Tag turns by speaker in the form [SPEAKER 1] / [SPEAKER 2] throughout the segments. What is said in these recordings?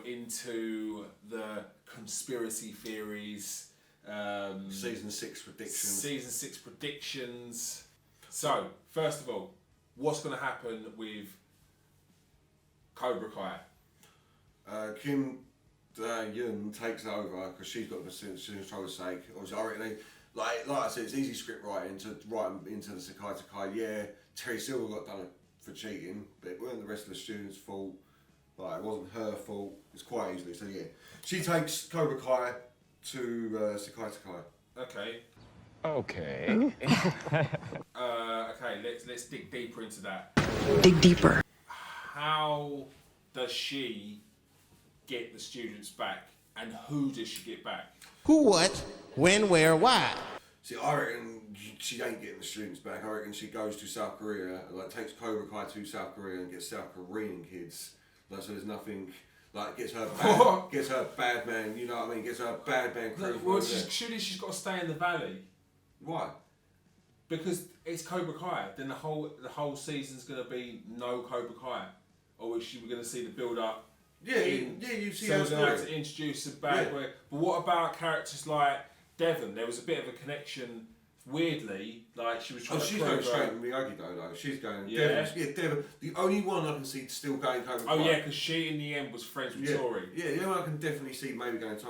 [SPEAKER 1] into the conspiracy theories.
[SPEAKER 2] Season 6 predictions.
[SPEAKER 1] Season 6 predictions. So, first of all, what's going to happen with Cobra Kai?
[SPEAKER 2] Kim Yun takes over because she's got the control's sake. Obviously, I reckon like I said, it's easy script writing to write them into the Sakai Takai. Yeah, Terry Silver got done for cheating, but it wasn't the rest of the students' fault. Like, it wasn't her fault. It's quite easily. So yeah, she takes Cobra Kai to Sakai Takai.
[SPEAKER 1] Okay. Okay. Let's dig deeper into that.
[SPEAKER 3] Dig deeper.
[SPEAKER 1] How does she get the students back, and who does she get back?
[SPEAKER 4] Who, what, when, where, why?
[SPEAKER 2] See, I reckon she ain't getting the students back. I reckon she goes to South Korea and like takes Cobra Kai to South Korea and gets South Korean kids. Like, so there's nothing. Like, gets her bad man. You know what I mean? Gets her bad man crew.
[SPEAKER 1] Well, surely she's got to stay in the valley.
[SPEAKER 2] Why?
[SPEAKER 1] Because it's Cobra Kai. Then the whole season's gonna be no Cobra Kai, or is she gonna see the build up?
[SPEAKER 2] Yeah, you see
[SPEAKER 1] so
[SPEAKER 2] how
[SPEAKER 1] we're gonna have to introduce a bad way. But what about characters like Devon? There was a bit of a connection. Weirdly, like she was trying to.
[SPEAKER 2] She's going straight with Miyagi though. She's going.
[SPEAKER 1] Yeah.
[SPEAKER 2] Devon. The only one I can see still going Cobra Kai.
[SPEAKER 1] Oh yeah, because she in the end was friends with Tori.
[SPEAKER 2] Yeah, the only one I can definitely see maybe going to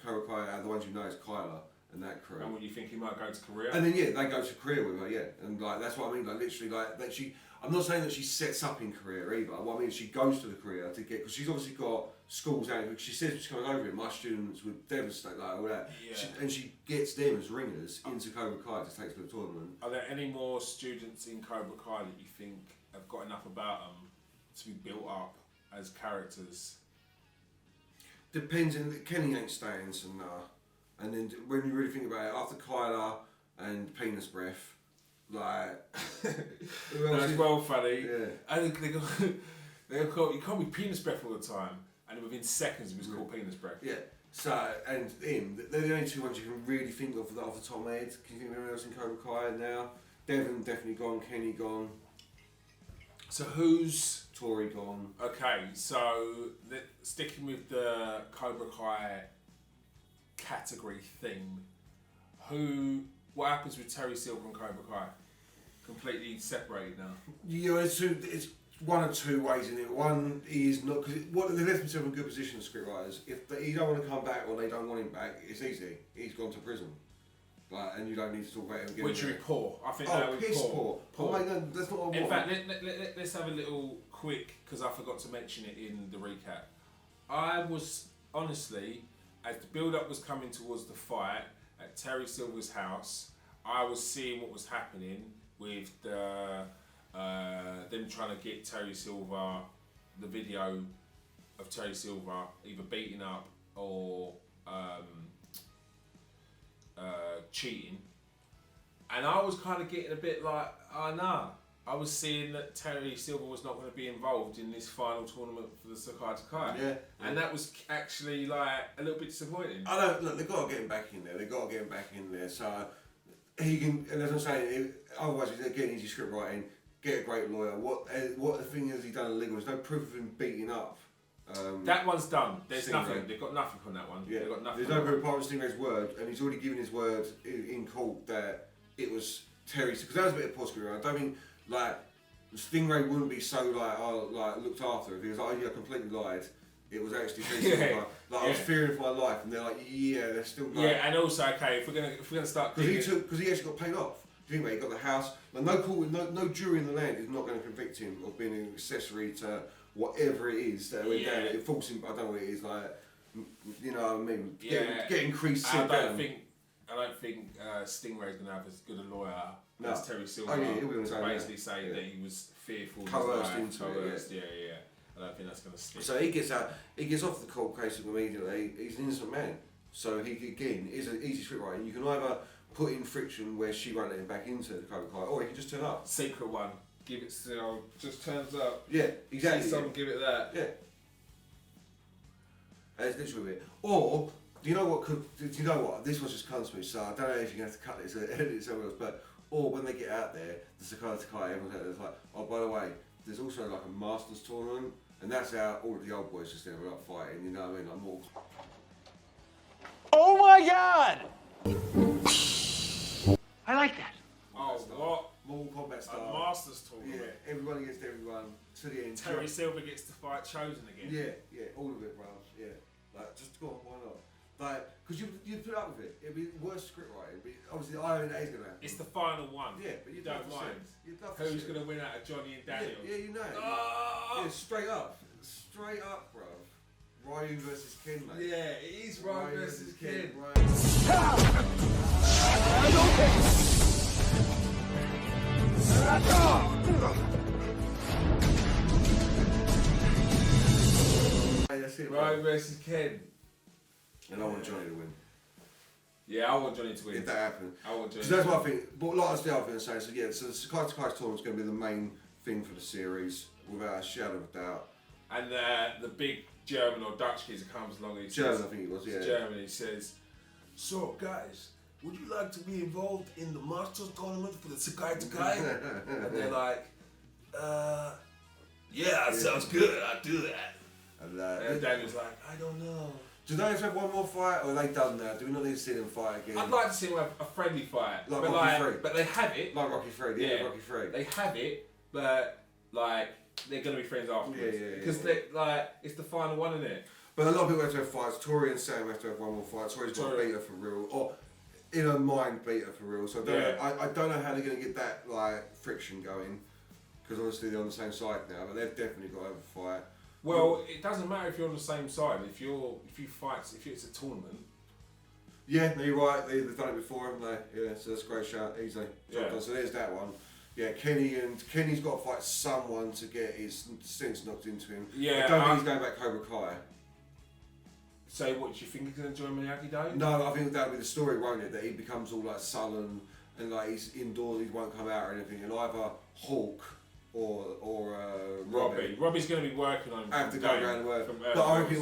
[SPEAKER 2] Cobra Kai out of the ones you know is Kyla and that crew.
[SPEAKER 1] And what, you think he might go to Korea?
[SPEAKER 2] And then they go to Korea with her, and like that's what I mean. Like literally, like that she. I'm not saying that she sets up in Korea either. What I mean is she goes to the Korea to get, because she's obviously got schools out. She says she's coming over here. My students would devastate like all that.
[SPEAKER 1] Yeah.
[SPEAKER 2] And she gets them as ringers into Cobra Kai to take to the tournament.
[SPEAKER 1] Are there any more students in Cobra Kai that you think have got enough about them to be built up as characters?
[SPEAKER 2] Depends. And Kenny ain't staying, so nah. And then when you really think about it, after Kyla and Penis Breath. Like,
[SPEAKER 1] that's well funny.
[SPEAKER 2] Yeah.
[SPEAKER 1] And you can't be Penis Breath all the time, and within seconds it was called Penis Breath.
[SPEAKER 2] Yeah. So and him, they're the only two ones you can really think of off the top of my head. Can you think of anyone else in Cobra Kai now? Devon definitely gone. Kenny gone.
[SPEAKER 1] So who's
[SPEAKER 2] Tori gone?
[SPEAKER 1] Okay, so sticking with the Cobra Kai category theme, what happens with Terry Silver and Cobra Kai? Completely separated now.
[SPEAKER 2] Yeah, it's one of two ways in it. One is not, because they left themselves in a good position as scriptwriters. If you don't want to come back or they don't want him back, it's easy. He's gone to prison. Like, and you don't need to talk about him again.
[SPEAKER 1] Which would be poor. I think
[SPEAKER 2] that would be poor.
[SPEAKER 1] Poor.
[SPEAKER 2] Oh, mate, no, that's not what I
[SPEAKER 1] In
[SPEAKER 2] want.
[SPEAKER 1] fact, let's have a little quick, because I forgot to mention it in the recap. I was, honestly, as the build-up was coming towards the fight at Terry Silver's house, I was seeing what was happening with them trying to get Terry Silver, the video of Terry Silver either beating up or cheating, and I was kind of getting a bit like, oh nah. I was seeing that Terry Silver was not going to be involved in this final tournament for the Sakai Takai.
[SPEAKER 2] Yeah.
[SPEAKER 1] And that was actually like a little bit disappointing.
[SPEAKER 2] Look, they've got to get him back in there. So he can, and as I'm saying, otherwise he's again easy script writing. Get a great lawyer. What the thing has he done illegal? There's no proof of him beating up.
[SPEAKER 1] That one's done. There's
[SPEAKER 2] Stingray.
[SPEAKER 1] nothing. They've got nothing on that one.
[SPEAKER 2] Yeah.
[SPEAKER 1] They've got nothing.
[SPEAKER 2] There's no proof apart from Stingray's word, and he's already given his word in court that it was Terry. Because that was a bit of poor script writing. I don't think like Stingray wouldn't be so looked after if he was like, oh yeah, I completely lied. It was actually Terry. I was fearing for my life, and they're like, yeah, they're still. Like,
[SPEAKER 1] yeah, and also if we're gonna start
[SPEAKER 2] because he actually got paid off. Anyway, he got the house. Like, no jury in the land is not going to convict him of being an accessory to whatever it is that went down. It falls him. I don't know what it is. Like, you know what I mean? Get increased.
[SPEAKER 1] I don't think Stingray's going to have as good a lawyer as Terry Silver.
[SPEAKER 2] He'll be on his own,
[SPEAKER 1] basically saying that he was fearful.
[SPEAKER 2] Coerced into it.
[SPEAKER 1] Yeah. I don't think that's going to stick.
[SPEAKER 2] So he gets out. He gets off the court case immediately. He's an innocent man. So he again is an easy script writing. You can either put in friction where she won't let him back into the Cobra Kai, or he can just turn up.
[SPEAKER 1] Secret one. Give it just turns up.
[SPEAKER 2] Yeah, exactly.
[SPEAKER 1] See someone give it that.
[SPEAKER 2] Yeah. It's literally it. Or, do you know what? This was just comes to me, so I don't know if you're going to have to cut this or edit it somewhere else, but, or when they get out there, the Sakai Takai, everyone's out there, it's like, oh, by the way, there's also like a Masters tournament, And that's how all of the old boys just ended up fighting, you know what I mean? Like Mortal.
[SPEAKER 3] Oh my God! I like that.
[SPEAKER 1] Oh, what?
[SPEAKER 2] Mortal Kombat
[SPEAKER 1] A
[SPEAKER 2] style.
[SPEAKER 1] Masters tournament.
[SPEAKER 2] Yeah, everyone against everyone to the end.
[SPEAKER 1] Terry Silver gets to fight Chosen again.
[SPEAKER 2] Yeah, all of it, bro. Yeah, like just go on, why not? Like, because you put up with it. It'd be worse script writing. Obviously, I know that is gonna happen.
[SPEAKER 1] It's the final one.
[SPEAKER 2] Yeah, but you
[SPEAKER 1] don't mind. Who's gonna win out of Johnny and Daniel?
[SPEAKER 2] Yeah, you know.
[SPEAKER 1] Oh!
[SPEAKER 2] Yeah, straight up, bro. Ryu versus Ken, mate.
[SPEAKER 1] Yeah, it is Ryu versus Ken.
[SPEAKER 2] That's it,
[SPEAKER 1] Ryu versus Ken.
[SPEAKER 2] And I want Johnny to win.
[SPEAKER 1] Yeah, I want Johnny to win.
[SPEAKER 2] If that happens.
[SPEAKER 1] I want Johnny.
[SPEAKER 2] Because that's what I think. But like I was the other thing to say, so yeah, so the Sakai Takai's tournament's going to be the main thing for the series, without a shadow of a doubt.
[SPEAKER 1] And the big German or Dutch kid that comes along, he
[SPEAKER 2] German,
[SPEAKER 1] says,
[SPEAKER 2] I think it was, yeah.
[SPEAKER 1] German, he says, so guys, would you like to be involved in the Masters tournament for the Sakai Takai? And they're like, yeah, that sounds good, I'll do that. And Daniel's like, I don't know.
[SPEAKER 2] Do they have one more fight, or are they done now? Do we not need to see them fight again?
[SPEAKER 1] I'd like to see them have a friendly fight.
[SPEAKER 2] Like
[SPEAKER 1] but
[SPEAKER 2] Rocky III.
[SPEAKER 1] But they have it.
[SPEAKER 2] Like Rocky III, yeah, Rocky III.
[SPEAKER 1] They have it, but like they're gonna be friends afterwards.
[SPEAKER 2] Yeah.
[SPEAKER 1] Because they like it's the final one, isn't it?
[SPEAKER 2] But a lot of people have to have fights. Tori and Sam have to have one more fight. Tori's got to beat her for real, or in her mind beat her for real. So I don't know how they're going to get that like friction going, because obviously they're on the same side now. But they've definitely got to have a fight.
[SPEAKER 1] Well, it doesn't matter if you're on the same side. If it's a tournament.
[SPEAKER 2] Yeah, no, you're right. They've done it before, haven't they? Yeah, so that's a great shout. Easily.
[SPEAKER 1] Yeah.
[SPEAKER 2] So there's that one. Yeah, Kenny's got to fight someone to get his sense knocked into him.
[SPEAKER 1] Yeah,
[SPEAKER 2] I don't think he's going back Cobra Kai.
[SPEAKER 1] So what do you think he's going to join Miyagi-Do?
[SPEAKER 2] No, I think that'll be the story, won't it? That he becomes all like sullen and like he's indoors, he won't come out or anything. And either Hulk or Robbie.
[SPEAKER 1] Robbie's going to be working on.
[SPEAKER 2] Have to go around the world. But I reckon it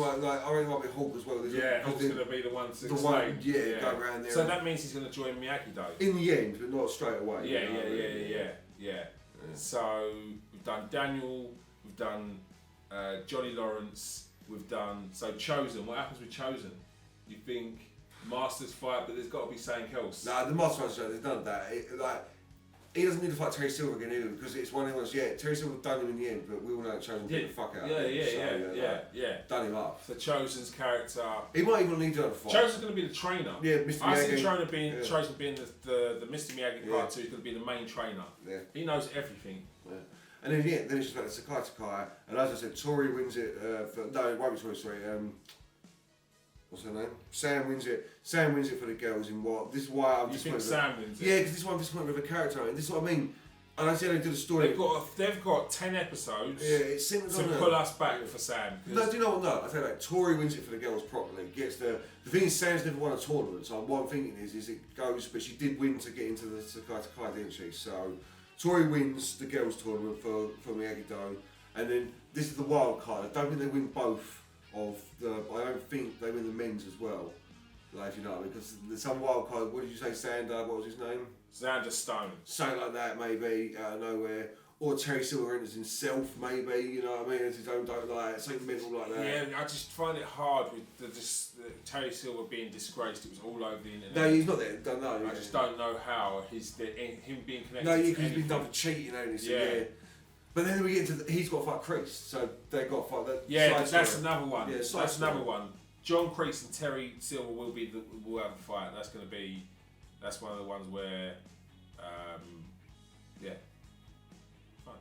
[SPEAKER 2] might be Hulk as well.
[SPEAKER 1] Yeah, Hulk's going to be the one to
[SPEAKER 2] the
[SPEAKER 1] explain.
[SPEAKER 2] one, yeah, go around there.
[SPEAKER 1] So that means he's going to join Miyagi-Do.
[SPEAKER 2] In the end, but not straight away.
[SPEAKER 1] Yeah. So we've done Daniel, we've done Johnny Lawrence, we've done Chosen. What happens with Chosen? You think Masters fight, but there's got to be something else.
[SPEAKER 2] Nah, the Masters fight, they've done that. He doesn't need to fight Terry Silver again either, because it's one of the ones. Yeah, Terry Silver done him in the end, but we all know Chosen beat the fuck out of him.
[SPEAKER 1] Yeah.
[SPEAKER 2] Done him up.
[SPEAKER 1] So Chosen's character.
[SPEAKER 2] He might even need to have a fight.
[SPEAKER 1] Chosen's going to be the trainer.
[SPEAKER 2] Yeah, Mr. Miyagi.
[SPEAKER 1] I see Chosen being the Mr. Miyagi part 2 is going to be the main trainer.
[SPEAKER 2] Yeah.
[SPEAKER 1] He knows everything.
[SPEAKER 2] Yeah. And then then it's just about the Sakai Takai, and as I said, Tori wins it. No, it won't be Tori. Sorry. What's her name? Sam wins it. Sam wins it for the girls in what? This is why I'm
[SPEAKER 1] You
[SPEAKER 2] disappointed.
[SPEAKER 1] think Sam wins it?
[SPEAKER 2] Yeah, because this is why I'm disappointed with a character. And this is what I mean. And I see how they do the story.
[SPEAKER 1] They've got 10 episodes
[SPEAKER 2] it seems
[SPEAKER 1] to pull us back for Sam.
[SPEAKER 2] No, do you know what? No, I tell you that. Tori wins it for the girls properly. Gets the thing is, Sam's never won a tournament. So what I'm thinking is it goes, but she did win to get into the Sakai Takai, didn't she? So Tori wins the girls tournament for Miyagi-Do, and then this is the wild card. I don't think they win both of the. I don't think they win the men's as well. Like, if you know what I mean, because there's some wild card. What did you say, Sander? What was his name?
[SPEAKER 1] Xander Stone.
[SPEAKER 2] Something like that, maybe out of nowhere. Or Terry Silver enters himself, maybe. You know what I mean? As his own, something mental like that.
[SPEAKER 1] Yeah, I just find it hard with the Terry Silver being disgraced. It was all over the internet.
[SPEAKER 2] No, he's not there. Don't know.
[SPEAKER 1] I just don't know how him being connected.
[SPEAKER 2] No,
[SPEAKER 1] to
[SPEAKER 2] because he's been done for cheating, hasn't he? Yeah. But then we get into he's got to fight Chris, so they've got to fight that.
[SPEAKER 1] Yeah, that's another one.
[SPEAKER 2] Yeah,
[SPEAKER 1] that's another one. John Kreese and Terry Silver will have a fight. That's one of the ones where, yeah. Fine.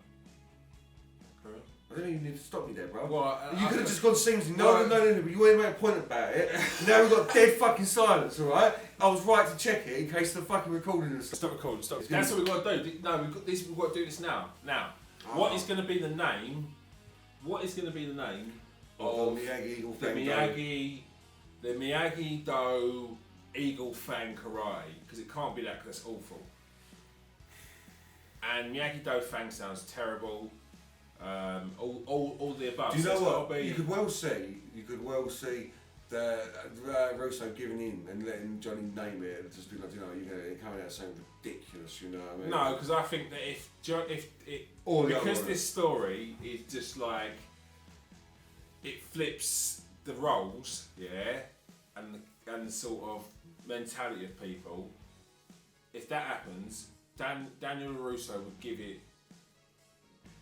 [SPEAKER 1] Correct.
[SPEAKER 2] I don't even need to stop you there, bro.
[SPEAKER 1] Well,
[SPEAKER 2] you could have just gone singing. No, but you ain't made a point about it. Now we've got dead fucking silence, alright? I was right to check it in case the fucking recording is.
[SPEAKER 1] Stop recording, stop. That's what we've got to do. No, we've got to do this now. Now, what is going to be the name? What is going to be the name of
[SPEAKER 2] Miyagi Eagle
[SPEAKER 1] the
[SPEAKER 2] Fang
[SPEAKER 1] the Miyagi-Do Eagle Fang Karate? Because it can't be that, because that's awful. And Miyagi-Do Fang sounds terrible. All the above.
[SPEAKER 2] Do you know what? You could well see the Russo giving in and letting Johnny name it and just be like, you're coming out saying ridiculous, you know what I mean?
[SPEAKER 1] No, because I think that because this story is just like it flips the roles, yeah, and the sort of mentality of people. If that happens, Daniel LaRusso would give it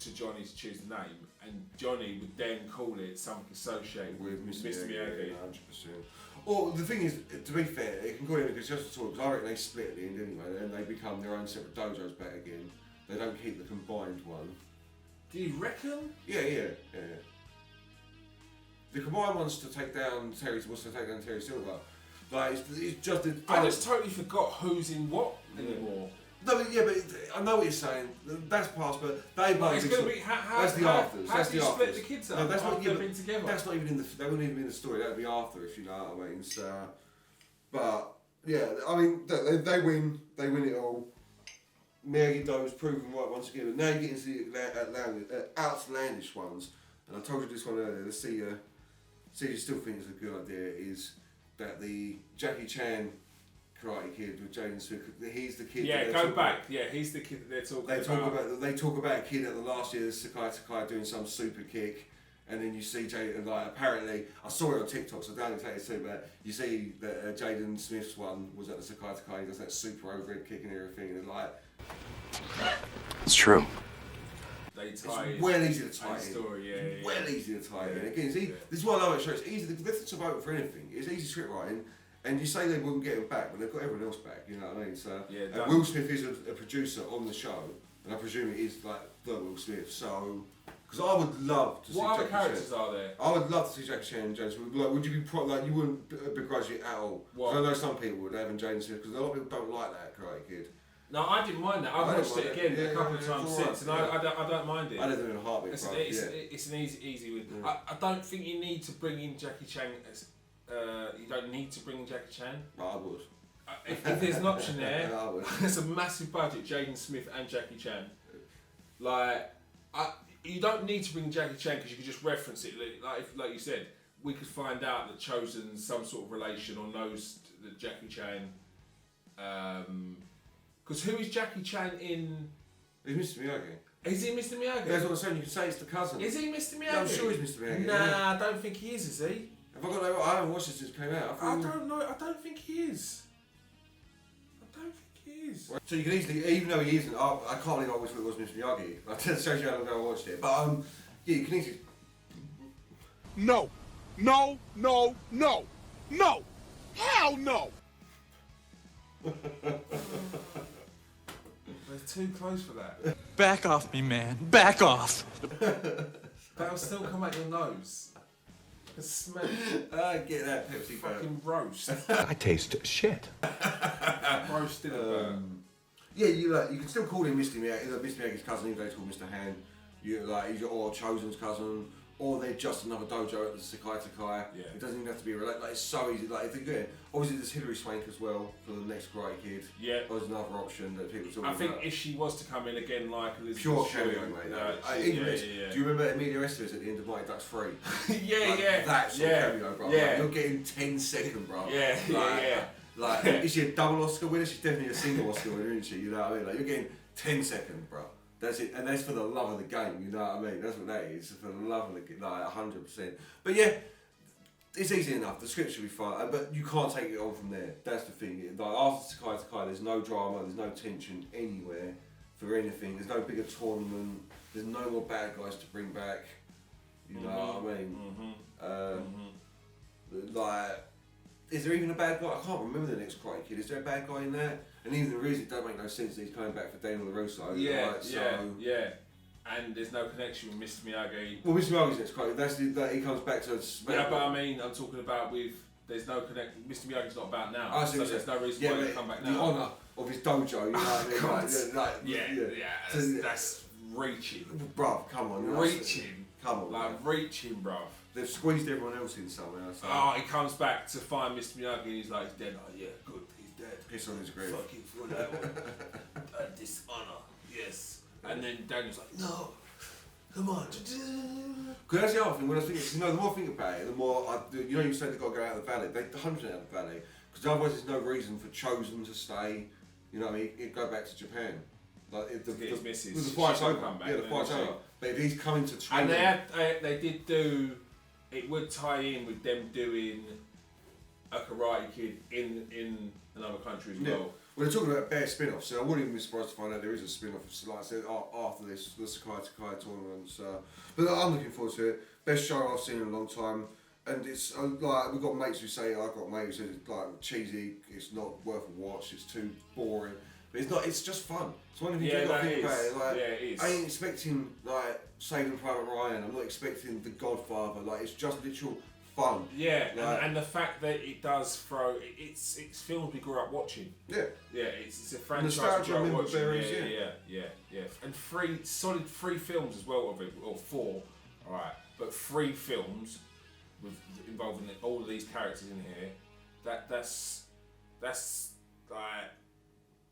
[SPEAKER 1] to Johnny to choose the name, and Johnny would then call it something associated with Mr. Miyagi.
[SPEAKER 2] 100%. Or the thing is, to be fair, it can go in because just to talk, because I reckon they split at the end anyway, and they become their own separate dojos back again. They don't keep the combined one.
[SPEAKER 1] Do you reckon?
[SPEAKER 2] Yeah. The combined one's to take down Terry Silver. Like, it's just
[SPEAKER 1] I just totally forgot who's in what anymore.
[SPEAKER 2] No, but I know what you're saying. That's past, but they both.
[SPEAKER 1] It's going to be
[SPEAKER 2] that's the afters.
[SPEAKER 1] How
[SPEAKER 2] that's
[SPEAKER 1] do you
[SPEAKER 2] the
[SPEAKER 1] split
[SPEAKER 2] afters.
[SPEAKER 1] the kids up?
[SPEAKER 2] No, that's not
[SPEAKER 1] even together.
[SPEAKER 2] That's not even in the. They wouldn't even be in the story. That'd be after, if you know what I mean. So, but yeah, I mean, they win. They win it all. Miyagi-Do's proven right once again. But now you get into the outlandish ones. And I told you this one earlier. Let's see. See if you still think it's a good idea. Is that the Jackie Chan Karate Kid with Jaden Smith? He's the kid.
[SPEAKER 1] Yeah, go back. Yeah, he's the kid that they're talking about.
[SPEAKER 2] They talk about a kid at the last year's Sakai doing some super kick, and then you see Jaden. Like apparently, I saw it on TikTok, so I don't exactly see, but you see that Jaden Smith's one was at the Sakai. He does that super overhead kick and everything, and like.
[SPEAKER 3] It's true.
[SPEAKER 1] They tie
[SPEAKER 2] it's well easy to tie in.
[SPEAKER 1] Story, yeah.
[SPEAKER 2] Well easy to tie in. Again, see, this is why I love it. Show it's easy. The difference of voting for anything is easy script writing. And you say they wouldn't get him back, but they've got everyone else back, you know what I mean? So, and Will Smith is a producer on the show, and I presume it is like the Will Smith. So, because I would love to see
[SPEAKER 1] what other
[SPEAKER 2] Jackie
[SPEAKER 1] characters
[SPEAKER 2] Chan.
[SPEAKER 1] are there?
[SPEAKER 2] I would love to see Jackie Chan and Jaden Smith. Like, would you be like you wouldn't begrudge it at all? Because I know some people would, having Jaden Smith, because a lot of people don't like that Karate Kid.
[SPEAKER 1] No, I didn't mind that. I've watched it again a couple of times since, and I don't mind it.
[SPEAKER 2] I don't do it in a heartbeat.
[SPEAKER 1] It's an easy win.
[SPEAKER 2] Yeah.
[SPEAKER 1] I don't think you need to bring in Jackie Chan as. You don't need to bring in Jackie Chan.
[SPEAKER 2] I would.
[SPEAKER 1] If there's an option there,
[SPEAKER 2] I would.
[SPEAKER 1] there's a massive budget. Jaden Smith and Jackie Chan. Like, you don't need to bring Jackie Chan because you can just reference it. Like you said, we could find out that Chosen's some sort of relation or knows that Jackie Chan. Because who is Jackie Chan in?
[SPEAKER 2] He's Mr. Miyagi.
[SPEAKER 1] Is he Mr. Miyagi?
[SPEAKER 2] That's what I'm saying. You can say it's the cousin.
[SPEAKER 1] Is he Mr. Miyagi?
[SPEAKER 2] Yeah, I'm sure he's Mr. Miyagi.
[SPEAKER 1] Nah, I don't think he is he?
[SPEAKER 2] Have I got no? I haven't watched it since it came out.
[SPEAKER 1] I don't know. I don't think he is. I don't think he is.
[SPEAKER 2] So you can easily, even though he isn't, I can't believe I always thought it was Mr. Miyagi. That shows you how long ago I watched it. But yeah, you can easily.
[SPEAKER 5] No. Hell no.
[SPEAKER 1] They're too close for that.
[SPEAKER 3] Back off me, man. Back off.
[SPEAKER 1] That'll still come out your nose. The smell.
[SPEAKER 2] I get that Pepsi
[SPEAKER 1] Fucking roast.
[SPEAKER 5] I taste shit.
[SPEAKER 1] Roast dinner.
[SPEAKER 2] Yeah, you can still call him Mr. Miyagi. Mr. Miyagi's cousin, even though he's called Mr. Han. He's or Chosen's cousin, or they're just another dojo at the Sakai.
[SPEAKER 1] Yeah.
[SPEAKER 2] It doesn't even have to be related. Like, it's so easy. Like if they're good, obviously there's Hilary Swank as well for the next Karate Kid.
[SPEAKER 1] Yeah.
[SPEAKER 2] There's another option that people talk about.
[SPEAKER 1] I think if she was to come in again like Elizabeth
[SPEAKER 2] pure
[SPEAKER 1] Shue,
[SPEAKER 2] cameo, mate.
[SPEAKER 1] yeah.
[SPEAKER 2] Do you remember Emilio Estevez at the end of Mighty Ducks 3?
[SPEAKER 1] yeah.
[SPEAKER 2] That sort of cameo, bro.
[SPEAKER 1] Yeah.
[SPEAKER 2] Like, you're getting 10 seconds, bro.
[SPEAKER 1] Yeah.
[SPEAKER 2] Like, is she a double Oscar winner? She's definitely a single Oscar winner, isn't she? You know what I mean? Like, you're getting 10 seconds, bro. That's it, and that's for the love of the game. You know what I mean? That's what that is, for the love of the game, like 100%. But yeah, it's easy enough. The script should be fine, but you can't take it on from there. That's the thing. Like after Sakai, there's no drama, there's no tension anywhere for anything. There's no bigger tournament. There's no more bad guys to bring back. You know what I mean? Like, is there even a bad guy? I can't remember the next Karate Kid. Is there a bad guy in that? And even the reason it don't make no sense that he's coming back for Daniel LaRusso.
[SPEAKER 1] Yeah. And there's no connection with Mr. Miyagi.
[SPEAKER 2] Well, Mr. Miyagi's next Karate. That he comes back to.
[SPEAKER 1] Yeah, but I mean, I'm talking about with. There's no connection. Mr. Miyagi's not about now. So there's no reason why he come back now.
[SPEAKER 2] The honour of his dojo. You know what I mean?
[SPEAKER 1] That's reaching.
[SPEAKER 2] Bruv, come on.
[SPEAKER 1] Reaching.
[SPEAKER 2] Come on.
[SPEAKER 1] Like reaching, bruv.
[SPEAKER 2] They've squeezed everyone else in somehow. So.
[SPEAKER 1] Oh, he comes back to find Mr. Miyagi and he's like, he's dead. Oh, yeah, good, he's dead.
[SPEAKER 2] Piss on his grave.
[SPEAKER 1] Fucking for that one. Dishonour, yes. And then Daniel's like, no, come on.
[SPEAKER 2] Because that's the other thing, when I think, the more I think about it, the more you said they've got to go out of the valley. They 100% out of the valley. Because otherwise there's no reason for Chosen to stay, you know what I mean, he'd go back to Japan. Like,
[SPEAKER 1] his missus.
[SPEAKER 2] The fight's over. The fight's over. But if he's coming to train...
[SPEAKER 1] And they did do... it would tie in with them doing a Karate Kid in another country as well.
[SPEAKER 2] Well, they're talking about bare spin-offs, so I wouldn't even be surprised to find out there is a spin-off, like I said, after this, the Sakai tournaments. But I'm looking forward to it. Best show I've seen in a long time. And it's like, we've got mates who say, I've got mates who say it's like cheesy, it's not worth a watch, it's too boring. But it's not, it's just fun. It's one of the things I think about it. Like,
[SPEAKER 1] it is.
[SPEAKER 2] I ain't expecting like Saving Private Ryan, I'm not expecting The Godfather, like it's just literal fun.
[SPEAKER 1] Yeah,
[SPEAKER 2] like,
[SPEAKER 1] and the fact that it does throw, it's films we grew up watching.
[SPEAKER 2] Yeah.
[SPEAKER 1] Yeah, it's a franchise
[SPEAKER 2] Nostalgia
[SPEAKER 1] we grew up watching.
[SPEAKER 2] berries,
[SPEAKER 1] Yeah. And solid three films as well of it, or four, alright. But 3 films involving all of these characters in here, that's like,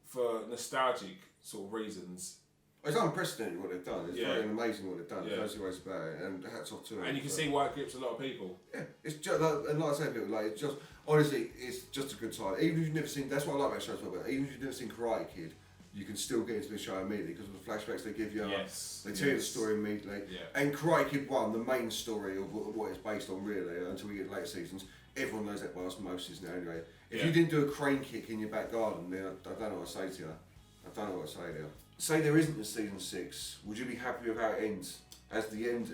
[SPEAKER 1] for nostalgic sort of reasons.
[SPEAKER 2] It's unprecedented what they've done. It's very amazing what they've done.
[SPEAKER 1] Yeah.
[SPEAKER 2] That's the way it's about it, and hats off to them.
[SPEAKER 1] And you can see why it grips a lot of people.
[SPEAKER 2] Yeah, it's just like, and like I say, people, like it's just honestly, it's just a good time. Even if you've never seen, that's what I like about shows like that. Even if you've never seen Karate Kid, you can still get into the show immediately because of the flashbacks they give you. They tell you the story immediately.
[SPEAKER 1] Yeah.
[SPEAKER 2] And Karate Kid 1, the main story of what it's based on, really, until we get later seasons. Everyone knows that by osmosis now, anyway. If you didn't do a crane kick in your back garden, then I don't know what to say to you. I don't know what to say to you. Say there isn't a season 6, would you be happy with how it ends? As the end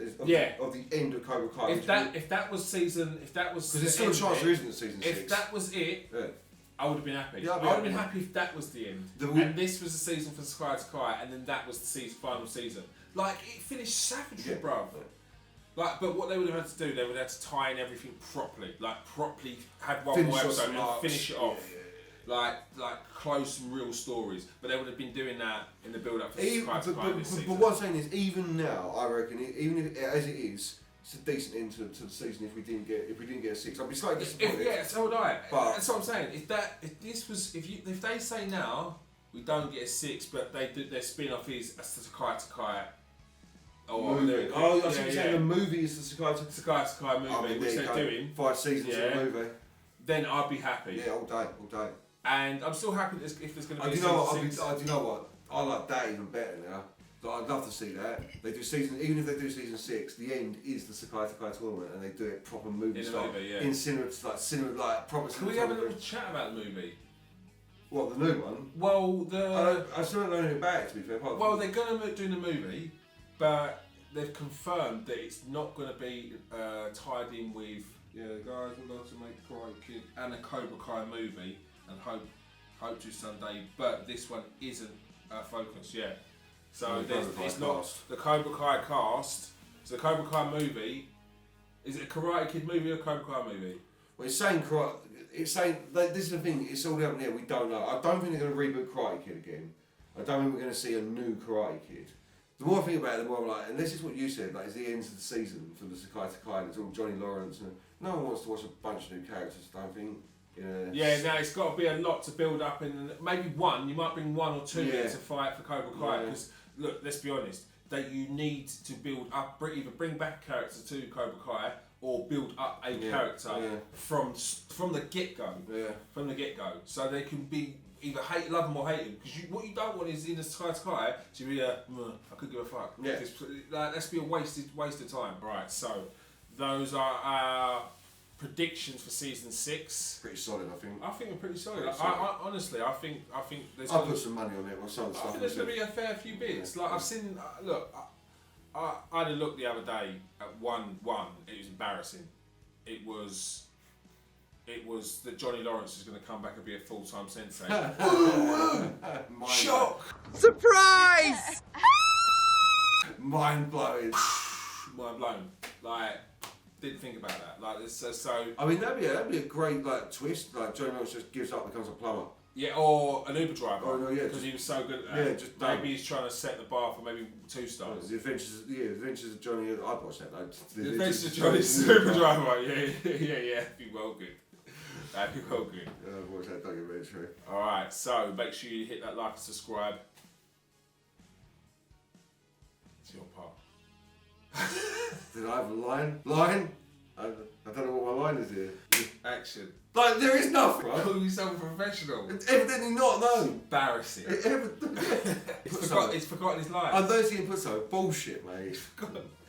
[SPEAKER 2] of the end of Cobra Kai?
[SPEAKER 1] If that was because
[SPEAKER 2] there's still a chance there isn't a season 6.
[SPEAKER 1] If that was it, I would have been happy.
[SPEAKER 2] Yeah,
[SPEAKER 1] I would have been happy if that was the end. And this was the season for Sakai, and then that was the final season. Like, it finished savagely, bruv. Like, but what they would have had to do, they would have had to tie in everything properly. Like, properly had one more episode and finish it off. Like close and real stories. But they would have been doing that in the build-up for Sakai this season.
[SPEAKER 2] But what I'm saying is, even now, I reckon, even if as it is, it's a decent end to the season. If we didn't get a 6, I'd be slightly disappointed.
[SPEAKER 1] So would I.
[SPEAKER 2] But
[SPEAKER 1] that's what I'm saying. If they say now we don't get a 6, but they do their spin-off is a Sakai.
[SPEAKER 2] Movie. I was saying the movie is the
[SPEAKER 1] Sakai movie, which they're doing
[SPEAKER 2] 5 seasons of the movie.
[SPEAKER 1] Then I'd be happy.
[SPEAKER 2] Yeah, all day.
[SPEAKER 1] And I'm still happy if there's going to be.
[SPEAKER 2] Do you know what? I like that even better now. I'd love to see that. They do even if they do season 6, the end is the Sakai tournament, and they do it proper movie style in cinema, like proper.
[SPEAKER 1] Can we have a little chat about the movie?
[SPEAKER 2] What, the new one?
[SPEAKER 1] Well,
[SPEAKER 2] I still don't know anything about it, to be fair.
[SPEAKER 1] Well, they're going to do the movie, but they've confirmed that it's not going to be tied in with. Yeah, the guys would like to make Karate Kid and a Cobra Kai movie, and hope to someday. But this one isn't a focus. Yeah. So it's not the Cobra Kai cast. So the Cobra Kai movie, is it a Karate Kid movie or a Cobra Kai movie?
[SPEAKER 2] Well, it's saying karate. It's saying this is the thing. It's all out there. We don't know. I don't think they're going to reboot Karate Kid again. I don't think we're going to see a new Karate Kid. The more I think about it, the more I'm like, and this is what you said. Like, it's the end of the season for the Sakai. It's all Johnny Lawrence, and no one wants to watch a bunch of new characters. I don't think.
[SPEAKER 1] Yeah, now it's got to be a lot to build up, and maybe one. You might bring 1 or 2 in to fight for Cobra Kai because. Look, let's be honest, that you need to build up, either bring back characters to Cobra Kai or build up a character from the get-go. Yeah. From the get-go. So they can be either love them or hate them. Because what you don't want is in the Sakai to be I could give a fuck.
[SPEAKER 2] Yeah.
[SPEAKER 1] Let's be a waste of time. Right, so those are our predictions for season 6.
[SPEAKER 2] Pretty solid, I think.
[SPEAKER 1] I think we're pretty solid. I honestly, I think there's.
[SPEAKER 2] I'll put some money on it or some stuff.
[SPEAKER 1] I think there's going to be a fair few bits. Like I've seen. Look, I had a look the other day at 1-1. It was embarrassing. It was that Johnny Lawrence is going to come back and be a full-time sensei. Shock!
[SPEAKER 4] Surprise!
[SPEAKER 2] Mind blowing.
[SPEAKER 1] Mind blown. Like. Didn't think about that. Like so.
[SPEAKER 2] I mean, that'd be a great twist. Like Johnny Lawrence just gives up, becomes a plumber.
[SPEAKER 1] Yeah, or an Uber driver.
[SPEAKER 2] Oh no, yeah,
[SPEAKER 1] because he was so good at that.
[SPEAKER 2] Yeah, just
[SPEAKER 1] maybe he's trying to set the bar for maybe 2 stars.
[SPEAKER 2] The Adventures of Johnny. I'd watch that.
[SPEAKER 1] The Adventures of Johnny's Uber driver. Yeah. That'd be well good. That'd be well good.
[SPEAKER 2] I've watched that documentary.
[SPEAKER 1] All right, so make sure you hit that like and subscribe. It's your part.
[SPEAKER 2] Did I have a line? I don't know what my line is here.
[SPEAKER 1] Action.
[SPEAKER 2] Like, there is nothing, right?
[SPEAKER 1] Call yourself a professional.
[SPEAKER 2] It's evidently not, no.
[SPEAKER 1] Embarrassing. He's forgotten his line.
[SPEAKER 2] I don't see him put so. Bullshit, mate.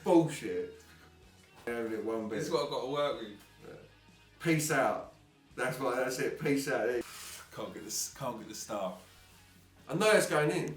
[SPEAKER 2] Bullshit. Having it one bit.
[SPEAKER 1] This is what I've got to work with.
[SPEAKER 2] Peace out. That's it. Peace out.
[SPEAKER 1] Can't get the staff.
[SPEAKER 2] I know it's going in.